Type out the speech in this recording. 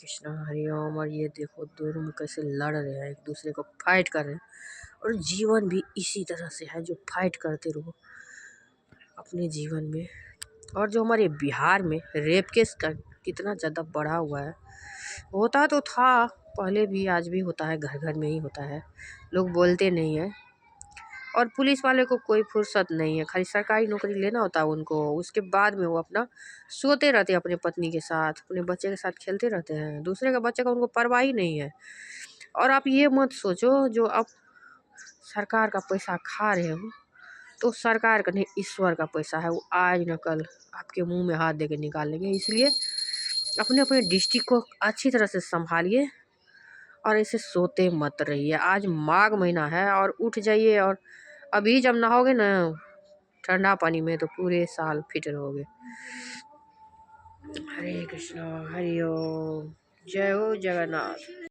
कृष्णा हरि ओम। और ये देखो दोनों में कैसे लड़ रहे हैं, एक दूसरे को फाइट कर रहे हैं। और जीवन भी इसी तरह से है, जो फाइट करते रहो अपने जीवन में। और जो हमारे बिहार में रेप केस का कितना ज़्यादा बढ़ा हुआ है, होता तो था पहले भी, आज भी होता है, घर घर में ही होता है, लोग बोलते नहीं है। और पुलिस वाले को कोई फुर्सत नहीं है, खाली सरकारी नौकरी लेना होता है उनको, उसके बाद में वो अपना सोते रहते हैं अपने पत्नी के साथ, अपने बच्चे के साथ खेलते रहते हैं, दूसरे का बच्चे का उनको परवाह ही नहीं है। और आप ये मत सोचो जो आप सरकार का पैसा खा रहे हो तो सरकार का नहीं, ईश्वर का पैसा है, वो आज न कल आपके मुंह में हाथ दे के निकाल लेंगे। इसलिए अपने अपने डिस्ट्रिक्ट को अच्छी तरह से संभालिए और ऐसे सोते मत रहिए। आज माघ महीना है और उठ जाइए, और अभी जब नहाओगे ना ठंडा पानी में तो पूरे साल फिट रहोगे। हरे कृष्णा हरि ओम। जय हो जगन्नाथ।